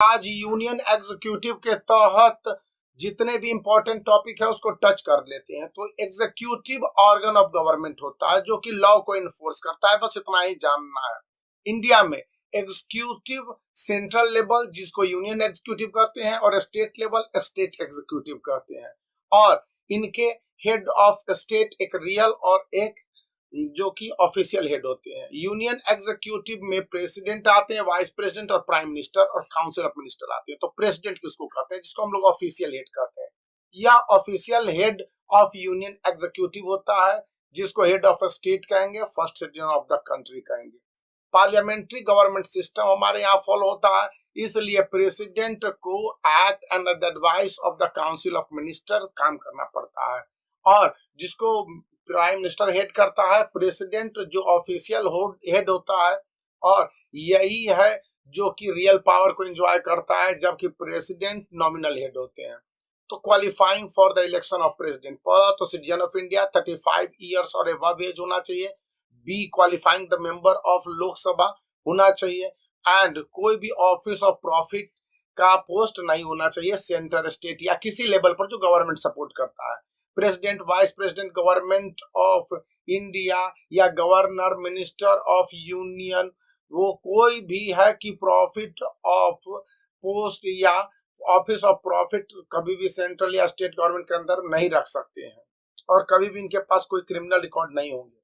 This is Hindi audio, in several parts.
आज यूनियन एग्जीक्यूटिव के तहत जितने भी इंपॉर्टेंट टॉपिक है उसको टच कर लेते हैं। तो एग्जीक्यूटिव ऑर्गन ऑफ गवर्नमेंट होता है जो कि लॉ को इन्फोर्स करता है, बस इतना ही जानना है। इंडिया में एग्जीक्यूटिव सेंट्रल लेवल जिसको यूनियन एग्जीक्यूटिव कहते हैं और स्टेट लेवल स्टेट एग्जीक्यूटिव कहते हैं, और इनके हेड ऑफ स्टेट एक रियल और एक जो कि ऑफिशियल हेड होते हैं। यूनियन एग्जीक्यूटिव में प्रेसिडेंट आते हैं, वाइस प्रेसिडेंट और प्राइम मिनिस्टर और काउंसिल ऑफ मिनिस्टर आते हैं। तो प्रेसिडेंट किसको कहते हैं, जिसको हम लोग ऑफिशियल हेड कहते हैं, या official head of union executive होता है जिसको हेड ऑफ स्टेट कहेंगे, first citizen of the country कहेंगे। पार्लियामेंट्री गवर्नमेंट सिस्टम हमारे यहाँ फॉलो होता है, इसलिए प्रेसिडेंट को act under the advice of the council of minister काम करना पड़ता है, और जिसको प्राइम मिनिस्टर हेड करता है। प्रेसिडेंट जो ऑफिशियल हेड होता है और यही है जो कि रियल पावर को एंजॉय करता है, जबकि प्रेसिडेंट नॉमिनल हेड होते हैं। तो qualifying for the election of president, पहला तो सिटीजन ऑफ इंडिया 35 ईयर्स और अबव एज होना चाहिए। B qualifying the member of Lok Sabha होना चाहिए, एंड कोई भी ऑफिस ऑफ प्रॉफिट का पोस्ट नहीं होना चाहिए सेंटर, स्टेट या किसी लेवल पर जो गवर्नमेंट सपोर्ट करता है। President, vice president government of India या गवर्नर मिनिस्टर ऑफ यूनियन, वो कोई भी है कि प्रॉफिट ऑफ पोस्ट या ऑफिस ऑफ प्रॉफिट कभी भी सेंट्रल या स्टेट गवर्नमेंट के अंदर नहीं रख सकते हैं, और कभी भी इनके पास कोई क्रिमिनल रिकॉर्ड नहीं होंगे।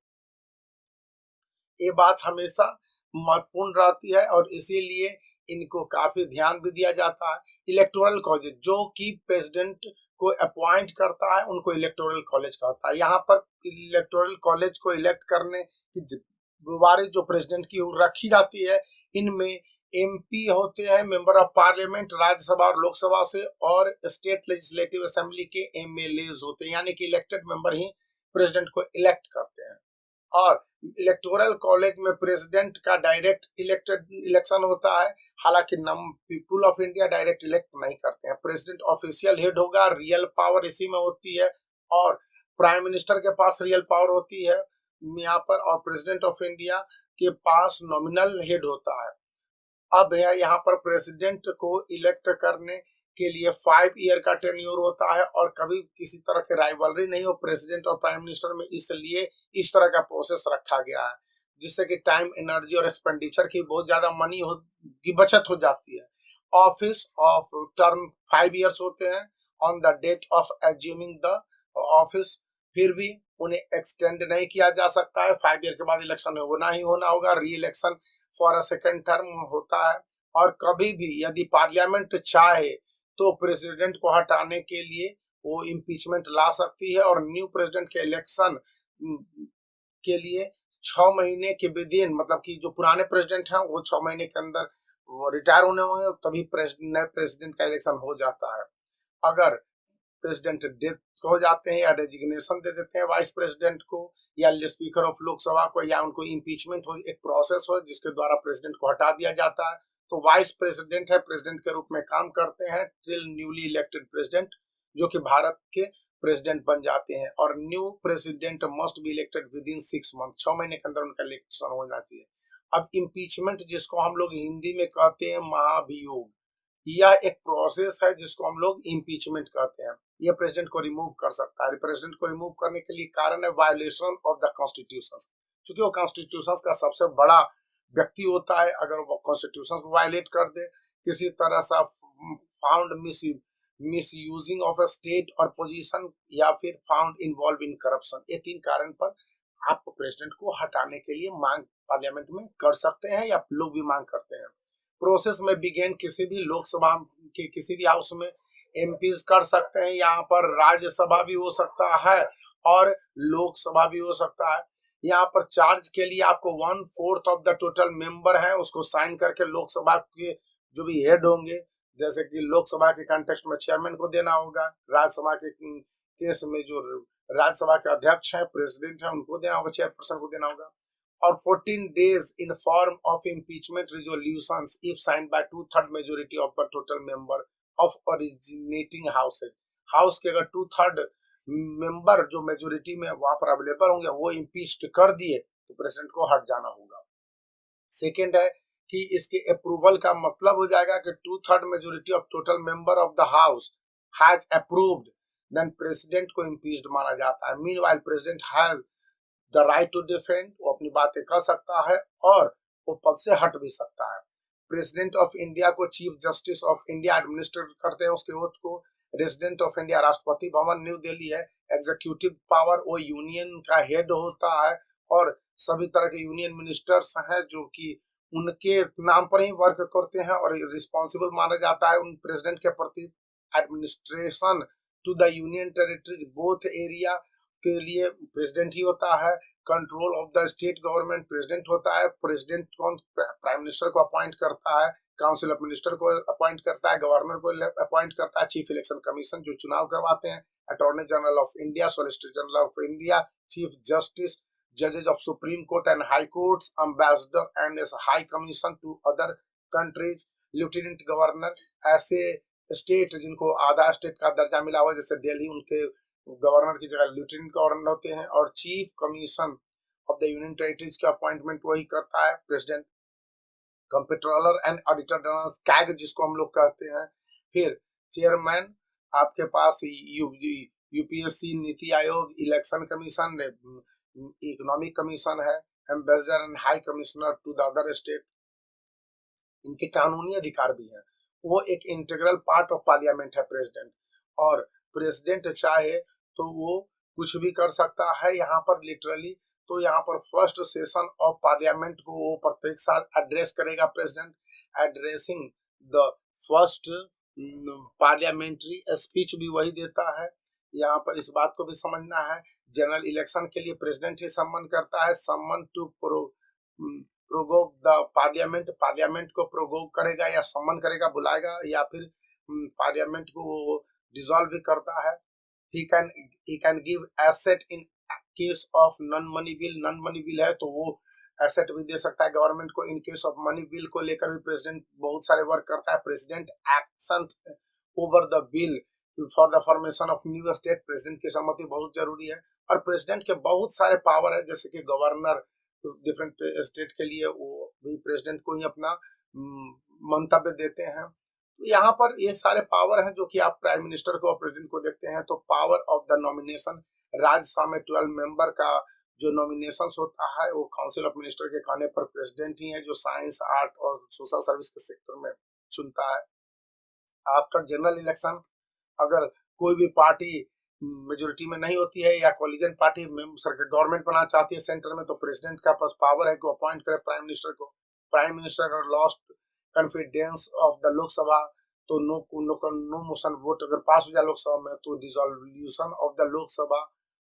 ये बात हमेशा महत्वपूर्ण रहती है और इसीलिए इनको काफी ध्यान भी दिया जाता है। इलेक्टोरल कॉलेज जो कि प्रेसिडेंट को अपॉइंट करता है उनको इलेक्टोरल कॉलेज कहता है। यहाँ पर इलेक्टोरल कॉलेज को इलेक्ट करने की जिम्मेदारी जो प्रेसिडेंट की रखी जाती है। इनमें एमपी होते हैं, मेंबर ऑफ पार्लियामेंट, राज्यसभा और लोकसभा से, और स्टेट लेजिस्लेटिव असेंबली के एमएलएज होते हैं, यानी कि इलेक्टेड मेंबर ही प्रेसिडेंट को इलेक्ट करते हैं। और इलेक्टोरल कॉलेज में प्रेसिडेंट का डायरेक्ट इलेक्शन होता है, हालांकि people of India direct elect नहीं करते हैं। प्रेसिडेंट ऑफिशियल हेड होगा, रियल पावर इसी में होती है, और प्राइम मिनिस्टर के पास रियल पावर होती है यहाँ पर, और प्रेसिडेंट ऑफ इंडिया के पास नॉमिनल हेड होता है। अब है यहाँ पर प्रेसिडेंट को इलेक्ट करने के लिए 5 ईयर का टेन्योर होता है, और कभी किसी तरह की राइवलरी नहीं हो प्रेसिडेंट और प्राइम मिनिस्टर में, इसलिए इस तरह का प्रोसेस रखा गया है, जिससे कि टाइम, एनर्जी और एक्सपेंडिचर की बहुत ज्यादा मनी की बचत हो जाती है। ऑफिस ऑफ टर्म 5 ईयर्स होते हैं on the date of assuming the office, फिर भी उन्हें एक्सटेंड नहीं किया जा सकता है। 5 ईयर के बाद इलेक्शन होना ही होना होगा, री election for a second term होता है। और कभी भी यदि पार्लियामेंट चाहे तो प्रेसिडेंट को हटाने के लिए वो इम्पीचमेंट ला सकती है, और न्यू प्रेसिडेंट के इलेक्शन के लिए 6 महीने के विदिन, मतलब कि जो पुराने प्रेसिडेंट हैं वो 6 महीने के अंदर वो रिटायर होने होंगे, तभी नए प्रेसिडेंट का इलेक्शन हो जाता है। अगर प्रेसिडेंट डेथ हो जाते हैं या रेजिग्नेशन दे देते हैं वाइस प्रेसिडेंट को या स्पीकर ऑफ लोकसभा को, या उनको इम्पीचमेंट हो, एक प्रोसेस हो जिसके द्वारा प्रेसिडेंट को हटा दिया जाता है, तो वाइस प्रेसिडेंट है प्रेसिडेंट के रूप में काम करते हैं टिल न्यूली इलेक्टेड प्रेसिडेंट, जो कि भारत के प्रेसिडेंट बन जाते हैं। और new president must be elected with in 6 month, 6 महीने के अंदर उनका इलेक्शन होना चाहिए। अब इम्पीचमेंट जिसको हम लोग हिंदी में कहते हैं महाभियोग, यह एक प्रोसेस है जिसको हम लोग इम्पीचमेंट कहते हैं। यह प्रेसिडेंट को रिमूव कर सकता है। प्रेसिडेंट को रिमूव करने के लिए कारण है वायलेशन ऑफ द कॉन्स्टिट्यूशन, क्योंकि वो कॉन्स्टिट्यूशन का सबसे बड़ा व्यक्ति होता है। अगर वो कॉन्स्टिट्यूशन को वायलेट कर दे, किसी तरह से found miss using of a state और पोजीशन, या फिर फाउंड इन्वॉल्व इन करप्शन, ये 3 कारण पर आप प्रेसिडेंट को हटाने के लिए मांग पार्लियामेंट में कर सकते हैं, या लोग भी मांग करते हैं। प्रोसेस में बिगेन किसी भी लोकसभा के किसी भी हाउस में एमपीज कर सकते हैं, यहाँ पर राज्यसभा भी हो सकता है और लोकसभा भी हो सकता है। यहाँ पर चार्ज के लिए आपको 1/4 ऑफ द टोटल मेंबर है उसको साइन करके लोकसभा के जो भी हेड होंगे, जैसे कि लोकसभा के कॉन्टेक्स्ट में चेयरमैन को देना होगा, राज्यसभा के केस में जो राज्यसभा के अध्यक्ष है प्रेसिडेंट है उनको देना होगा, चेयरपर्सन को देना होगा। और 14 days in form of impeachment resolutions if signed by 2/3 majority of the total member of originating houses, house के अगर 2/3 मेंबर जो मेजोरिटी में वहां पर अवेलेबल होंगे वो इम्पीच कर दिए तो प्रेसिडेंट को हट जाना होगा। सेकेंड है कि इसके अप्रूवल का मतलब हो जाएगा कि 2/3 majority of total member of the house has approved, then president को इम्पीच्ड माना जाता है। Meanwhile president has the right to defend, वो अपनी बातें कह सकता है और वो पद से हट भी सकता है। प्रेसिडेंट ऑफ इंडिया को chief justice of India administrate करते हैं उसके ओथ को। Resident of India Rashtrapati Bhavan new Delhi है। एग्जीक्यूटिव पावर वो यूनियन का हेड होता है और सभी तरह के यूनियन मिनिस्टर्स हैं जो कि उनके नाम पर ही वर्क करते हैं और रिस्पॉन्सिबल माना जाता है उन प्रेसिडेंट के प्रति। Administration to the union territories both area के लिए प्रेसिडेंट ही होता है। Control of the state government president होता है। प्रेसिडेंट कौन प्राइम मिनिस्टर को अपॉइंट करता है, काउंसिल ऑफ मिनिस्टर को अपॉइंट करता है, गवर्नर को अपॉइंट करता है, चीफ इलेक्शन कमीशन जो चुनाव करवाते हैं, attorney general of India, solicitor general of India, chief justice, जजेस of supreme court and high courts, ambassador and high commission to other countries, lieutenant governor, ऐसे स्टेट जिनको आधा स्टेट का दर्जा मिला हुआ जैसे दिल्ली, उनके गवर्नर की जगह लेफ्टिनेंट गवर्नर होते हैं। और chief commission of the union territories का अपॉइंटमेंट वही करता है president. Comptroller and auditor general CAG जिसको हम लोग कहते हैं। फिर चेयरमैन आपके पास UPSC, NITI Aayog, election commission, economic commission है, ambassador and high commissioner to the other state, इनके कानूनी अधिकार भी हैं। वो एक इंटीग्रल पार्ट ऑफ पार्लियामेंट है प्रेसिडेंट, और प्रेसिडेंट चाहे तो वो कुछ भी कर सकता है यहाँ पर लिटरली। तो यहाँ पर फर्स्ट सेशन ऑफ पार्लियामेंट को वो प्रत्येक साल एड्रेस करेगा president. Addressing the first parliamentary speech भी वही देता है। यहाँ पर इस बात को भी समझना है, जनरल इलेक्शन के लिए प्रेसिडेंट ही सम्मन करता है। Summon to prorogue the parliament, parliament को प्रोवोक करेगा या सम्मन करेगा, बुलाएगा, या फिर पार्लियामेंट को वो डिसॉल्व भी करता है। he can give asset in case of non money bill, non money bill है तो वो एसेट भी दे सकता है गवर्नमेंट को। In case of money bill को लेकर भी प्रेसिडेंट बहुत सारे वर्क करता है। President action over the bill for the formation of new state, president की सहमति बहुत जरूरी है। और प्रेसिडेंट के बहुत सारे पावर है, जैसे कि गवर्नर डिफरेंट स्टेट के लिए वो भी प्रेसिडेंट को ही अपना मंतव्य देते हैं। तो यहाँ पर ये सारे पावर हैं जो कि आप प्राइम मिनिस्टर को और प्रेसिडेंट को देखते हैं। तो power of the nomination, Rajya Sabha में 12 मेंबर का जो नॉमिनेशन होता है वो काउंसिल ऑफ मिनिस्टर के कहने पर प्रेसिडेंट ही है जो साइंस, आर्ट और सोशल सर्विस के सेक्टर में चुनता है। आफ्टर जनरल इलेक्शन अगर कोई भी पार्टी मेजोरिटी में नहीं होती है या कोलिजन पार्टी गवर्नमेंट बनाना चाहती है सेंटर में, तो प्रेसिडेंट का पास पावर है कि अपॉइंट करे प्राइम मिनिस्टर को। प्राइम मिनिस्टर अगर lost confidence of the Lok Sabha तो नो मोशन वोट अगर पास हो जाए लोकसभा में तो डिसॉल्यूशन ऑफ द लोकसभा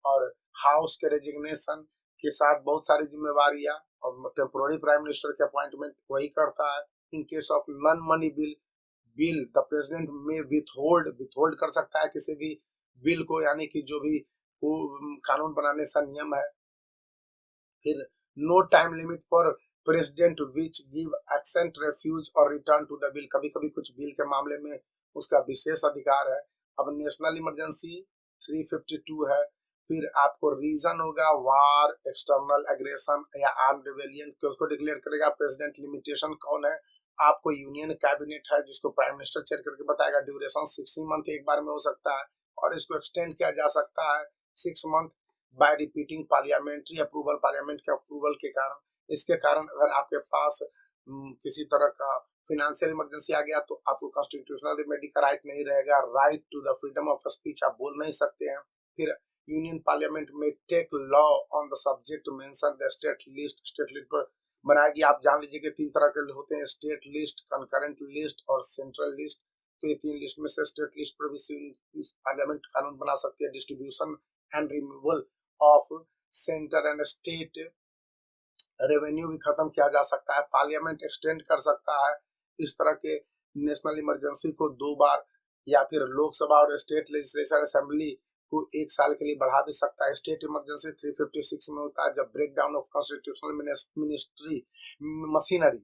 और हाउस के रेजिग्नेशन के साथ बहुत सारी जिम्मेवारियां और टेम्पोररी प्राइम मिनिस्टर के अपॉइंटमेंट वही करता है। In case of non money bill the president में विथहोल्ड कर सकता है किसी भी बिल को, यानी कि जो भी कानून बनाने का नियम है। फिर no time limit for president which give assent, refuse और रिटर्न टू द बिल, कभी कभी कुछ बिल के मामले में उसका विशेष अधिकार है। अब नेशनल इमरजेंसी 352 है। फिर आपको रीजन होगा वार, एक्सटर्नल एग्रेशन या आर्म रिवेलियन, उसको डिक्लेयर करेगा प्रेसिडेंट। लिमिटेशन कौन है, आपको यूनियन कैबिनेट है जिसको प्राइम मिनिस्टर चेयर करके बताएगा। ड्यूरेशन 6 मंथ एक बार में हो सकता है और इसको एक्सटेंड किया जा सकता है 6 month bye repeating parliamentary approval, parliament के अप्रूवल के कारण। इसके कारण अगर आपके पास किसी तरह का फिनेंशियल इमरजेंसी आ गया तो आपको कॉन्स्टिट्यूशनल रेमेडी का राइट नहीं रहेगा। Right to the freedom of speech आप बोल नहीं सकते हैं। फिर यूनियन पार्लियामेंट में take law on the subject mention the state list, state list पर बनाएगी। आप जान लीजिए कि 3 तरह के होते हैं, स्टेट लिस्ट, कंकरेंट लिस्ट और सेंट्रल लिस्ट। तो ये 3 लिस्ट में से स्टेट लिस्ट पर भी पार्लियामेंट कानून बना सकती है। Distribution and removal of centre and state revenue भी खत्म किया जा सकता है। पार्लियामेंट एक्सटेंड कर सकता है इस तरह के नेशनल इमरजेंसी को 2 बार, या फिर लोकसभा और स्टेट लेजिस्लेचर असेंबली को 1 साल के लिए बढ़ा भी सकता है। स्टेट इमरजेंसी 356 में होता है जब break down of constitutional ministry machinery,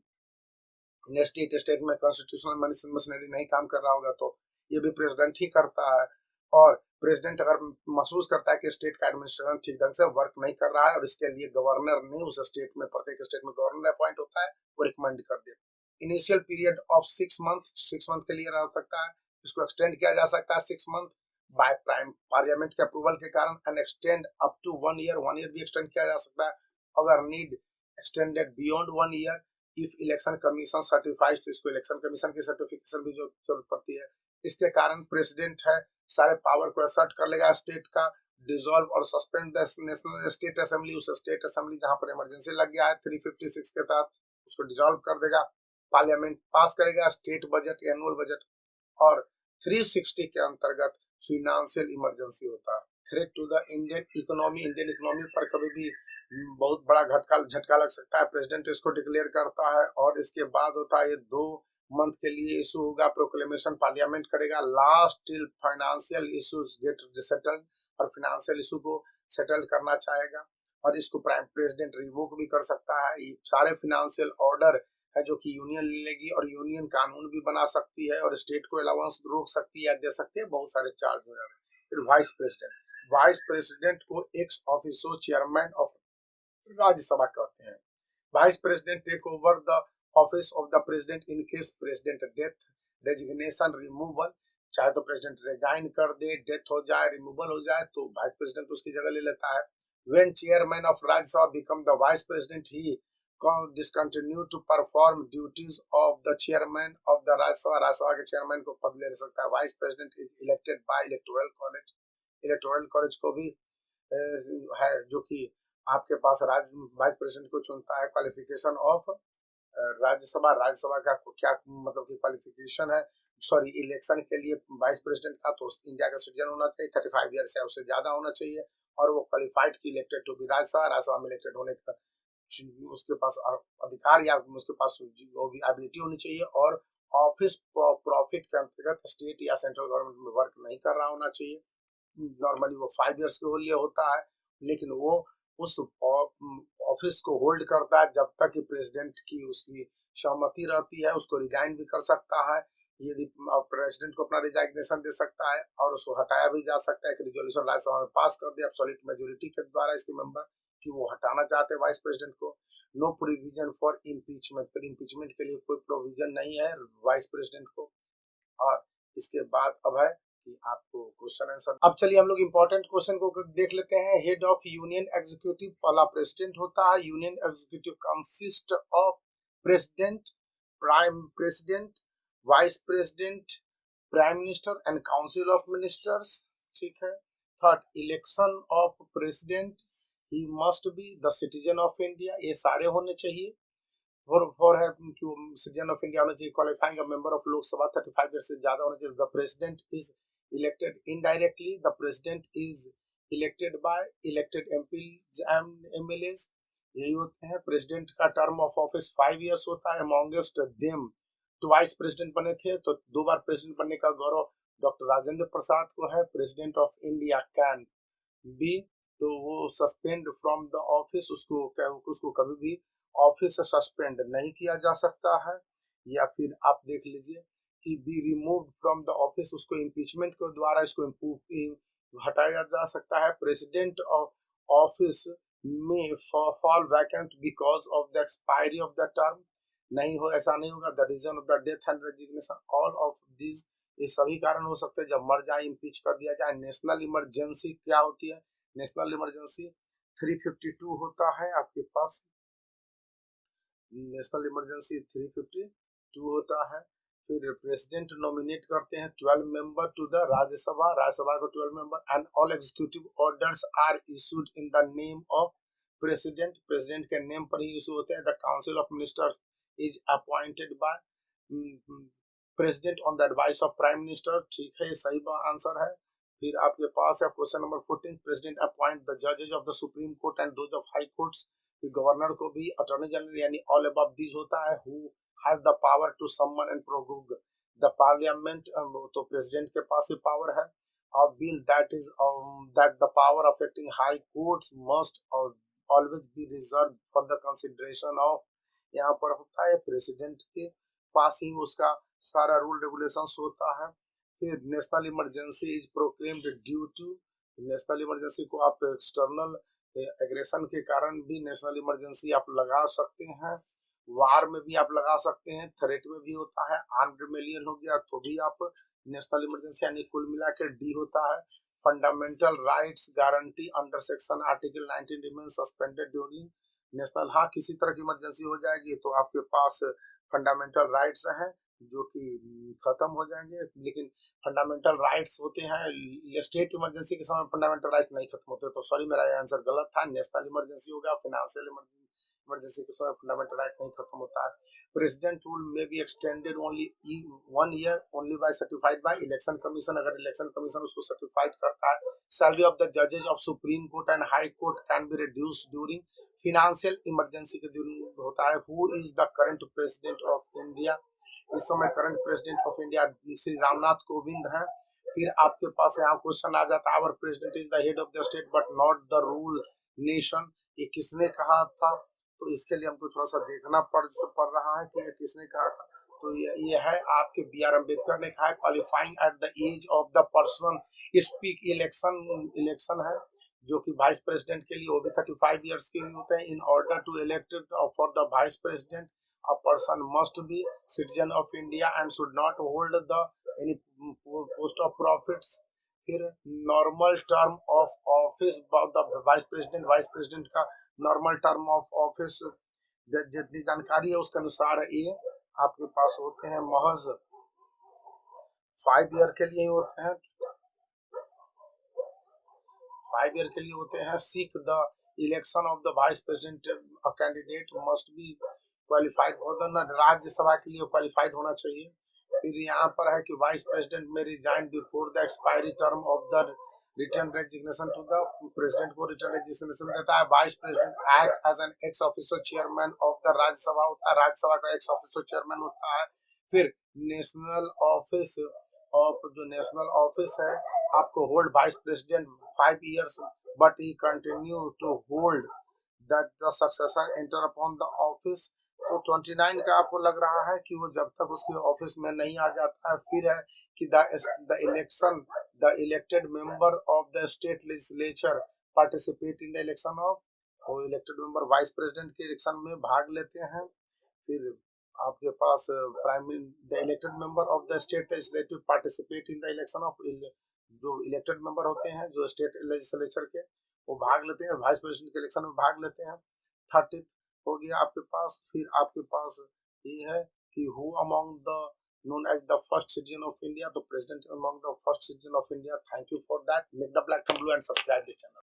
state में कॉन्स्टिट्यूशनल मशीनरी नहीं काम कर रहा होगा तो ये भी प्रेसिडेंट ही करता है। और प्रेसिडेंट अगर महसूस करता है कि स्टेट का एडमिनिस्ट्रेशन ठीक ढंग से वर्क नहीं कर रहा है और इसके लिए गवर्नर ने उस स्टेट में, प्रत्येक स्टेट में गवर्नर अपॉइंट होता है, वो रिकमेंड कर देता है। इनिशियल पीरियड ऑफ 6 मंथ के लिए रह सकता है, इसको एक्सटेंड किया जा सकता है 6 मंथ बाय प्राइम पार्लियामेंट के अप्रूवल के कारण, and extend up to 1 year भी एक्सटेंड किया जा सकता है अगर need, extended beyond 1 year if election commission certifies, तो इसको इलेक्शन कमीशन की सर्टिफिकेशन भी जो जरूरत पड़ती है। इसके कारण प्रेसिडेंट है सारे पावर को असर्ट कर लेगा स्टेट का, डिसॉल्व और suspend the national state assembly, उस स्टेट असेंबली जहां पर इमरजेंसी लग गया है 356 के तहत, उसको डिसॉल्व कर देगा। पार्लियामेंट पास करेगा स्टेट बजट, एनुअल बजट, और 360 के अंतर्गत फिनेंशियल इमरजेंसी होता है। Threat to the Indian economy पर कभी भी बहुत बड़ा झटका लग सकता है, प्रेसिडेंट इसको डिक्लेयर करता है, और इसके बाद होता है ये 2 मंथ के लिए इशू होगा, प्रोक्लेमेशन पार्लियामेंट करेगा, last till financial issues get settled, और फाइनेंशियल इशू को सेटल करना चाहेगा, और इसको प्राइम प्रेसिडेंट रिवोक भी कर सकता है। ये सारे फाइनेंशियल ऑर्डर है जो कि यूनियन ले लेगी, और यूनियन कानून भी बना सकती है, और स्टेट को अलाउंस रोक सकती है या दे सकती है, बहुत सारे चार्ज हो जाते हैं। फिर वाइस प्रेसिडेंट को ex officio chairman of Rajya Sabha कहते हैं। Vice president take over the office of the president in case president death, resignation, removal, चाहे तो प्रेसिडेंट रिजाइन कर दे, डेथ हो जाए, रिमूवल हो जाए, तो वाइस प्रेसिडेंट उसकी जगह ले लेता है। When chairman of Rajya Sabha become the vice president, he discontinue to perform duties of the chairman of the Rajya Sabha के चेयरमैन को पद ले सकता है। Vice president is elected by electoral college को भी है जो कि आपके पास वाइस प्रेसिडेंट को चुनता है। क्वालिफिकेशन ऑफ राज्यसभा का क्या मतलब की क्वालिफिकेशन है, सॉरी इलेक्शन के लिए वाइस प्रेसिडेंट का, तो इंडिया का सिटीजन होना चाहिए, 35 ईयर से उससे ज्यादा होना चाहिए, और वो क्वालिफाइड की इलेक्टेड टू बी राज्यसभा में इलेक्टेड होने का उसके पास अधिकार या उसके पास वो भी एबिलिटी होनी चाहिए, और ऑफिस प्रॉफिट के अंतर्गत स्टेट या सेंट्रल गवर्नमेंट में वर्क नहीं कर रहा होना चाहिए। नॉर्मली वो 5 ईयर्स के लिए होता है, लेकिन वो उस ऑफिस को होल्ड करता है जब तक कि प्रेसिडेंट की उसकी सहमति रहती है। उसको रिजाइन भी कर सकता है, यदि प्रेसिडेंट को अपना रिजाइनेशन दे सकता है, और उसको हटाया भी जा सकता है। एक रिजोल्यूशन राज्यसभा में पास कर दिया एब्सोल्यूट मेजोरिटी के द्वारा इसके मेंबर कि वो हटाना चाहते हैं वाइस प्रेसिडेंट को। नो प्रोविजन फॉर इम्पीचमेंट, फिर इम्पीचमेंट के लिए कोई प्रोविजन नहीं है वाइस प्रेसिडेंट को। और इसके बाद अब है कि आपको क्वेश्चन आंसर। अब चलिए हम लोग इंपॉर्टेंट क्वेश्चन को देख लेते हैं। हेड ऑफ यूनियन एग्जीक्यूटिव पहला प्रेसिडेंट होता है। Union executive consist of president, prime president, vice president, prime minister and council of ministers. ठीक है। Third, election of president, he must be the citizen of India, ये सारे होने चाहिए। फॉर है सिटीजन ऑफ इंडिया होना चाहिए। Qualifying member of Lok Sabha 35 year से ज्यादा होना चाहिए। The president is elected indirectly, the president is elected by elected MPs and MLAs, यही होते हैं। प्रेसिडेंट का टर्म ऑफ ऑफिस 5 ईयर्स होता है। अमॉन्गेस्ट देम ट्वाइस प्रेसिडेंट बने थे, तो 2 बार प्रेसिडेंट बनने का गौरव डॉक्टर राजेंद्र प्रसाद को है। President of India can be, तो वो सस्पेंड फ्रॉम द ऑफिस, उसको कभी भी ऑफिस से सस्पेंड नहीं किया जा सकता है। या फिर आप देख लीजिए कि be removed from the office, उसको इम्पीचमेंट के द्वारा इसको हटाया जा सकता है। प्रेसिडेंट ऑफ ऑफिस में fall vacant because of the expiry of the term, नहीं हो ऐसा नहीं होगा। The reason of the death and resignation, all of this, ये सभी कारण हो सकते हैं जब मर जाए, इम्पीच कर दिया जाए। नेशनल इमरजेंसी क्या होती है? नेशनल इमरजेंसी 352 होता है आपके पास, नेशनल इमरजेंसी 352 होता है। फिर प्रेसिडेंट नॉमिनेट करते हैं 12 मेंबर टू द राज्यसभा को 12 member, and all executive orders are issued in the name of president के नेम पर ही इशू होते हैं। The council of ministers is appointed by president on the advice of prime minister. ठीक है, सही आंसर है। फिर आपके पास है question number 14, president appoint the जजेज of the supreme court and those of high courts. Governor को भी अटॉर्नी जनरल यानी ऑल अबव दिस होता है। Who has the power to summon and prorogue the parliament, तो प्रेसिडेंट के पास ही पावर है। और bill that the power affecting high courts must always be reserve for the consideration of, यहाँ पर होता है प्रेसिडेंट के पास ही उसका सारा रूल रेगुलेशंस होता है। फिर national emergency is proclaimed due to, national emergency को आप एक्सटर्नल एग्रेशन के कारण भी नेशनल इमरजेंसी आप लगा सकते हैं। वार में भी आप लगा सकते हैं, थ्रेट में भी होता है, आर्म्ड रिबेलियन हो गया तो भी आप नेशनल इमरजेंसी, यानी कुल मिला के डी होता है। Fundamental rights guarantee under section article 19 remain suspended during national, हाँ किसी तरह की इमरजेंसी हो जाएगी तो आपके पास फंडामेंटल राइट्स हैं जो कि खत्म हो जाएंगे, लेकिन फंडामेंटल राइट्स होते हैं स्टेट इमरजेंसी के समय, फंडामेंटल राइट्स नहीं खत्म होते। तो सॉरी मेरा आंसर गलत था, नेशनल इमरजेंसी हो गया, फाइनेंशियल इमरजेंसी के समय फंडामेंटल राइट नहीं खत्म होता है। प्रेसिडेंट रूल में be extended only 1 year only by certified by election commission, अगर इलेक्शन कमीशन उसको सर्टिफाइड करता है। सैलरी ऑफ द जजेज of supreme court and high court can be reduced during financial emergency के दिन होता है। Who is the current president of India, इस समय current president of India Shri Ramnath Kovind हैं। फिर आपके पास यहाँ क्वेश्चन आ जाता है, our president is the head of the state but not the rule nation, ये किसने कहा था? तो इसके लिए हमको थोड़ा सा देखना पड़ रहा है कि ये किसने कहा था। तो ये है आपके बी आर अम्बेडकर ने कहा है। Qualifying at the age of the person speak, election है जो कि वाइस प्रेसिडेंट के लिए वो भी 35 ईयर्स के लिए होते हैं। In order to elected for the vice president a person must be citizen of India and should not hold the any post of profits। फिर normal term of office the vice president का नॉर्मल टर्म ऑफ ऑफिस जितनी जानकारी है उसके अनुसार ये आपके पास होते हैं महज 5 ईयर के लिए होते हैं, 5 ईयर के लिए होते हैं। Seek the election of the vice president, a candidate must be qualified होना, राज्यसभा के लिए क्वालिफाइड होना चाहिए। फिर यहाँ पर है कि वाइस प्रेसिडेंट में resign before the expiry term of the return resignation to the president को रिटर्न रेजिग्नेशन देता है। Vice president act as an ex officer chairman of the Rajya Sabha होता है, राज्यसभा का एक्स ऑफिसर चेयरमैन होता है। फिर नेशनल ऑफिस ऑफ, जो नेशनल ऑफिस है आपको hold vice president 5 years but he continue to hold that the successor enter upon the office. तो 29 का आपको लग रहा है कि वो जब तक उसके ऑफिस में नहीं आ जाता है। फिर है कि the election the elected member of the state legislature participate in the election of, वो इलेक्टेड मेंबर वाइस प्रेसिडेंट के इलेक्शन में भाग लेते हैं। फिर आपके पास the elected member of the state legislative participate in the election of, जो इलेक्टेड मेंबर होते हैं जो स्टेट लेजिस्लेचर के वो भाग लेते हैं, वाइस प्रेसिडेंट के इलेक्शन में भाग लेते हैं। 30 हो गया आपके पास। फिर आपके पास ये है कि who among the known as the first citizen of India, the president among the first citizen of India। Thank you for that। Make the black and blue and subscribe the channel।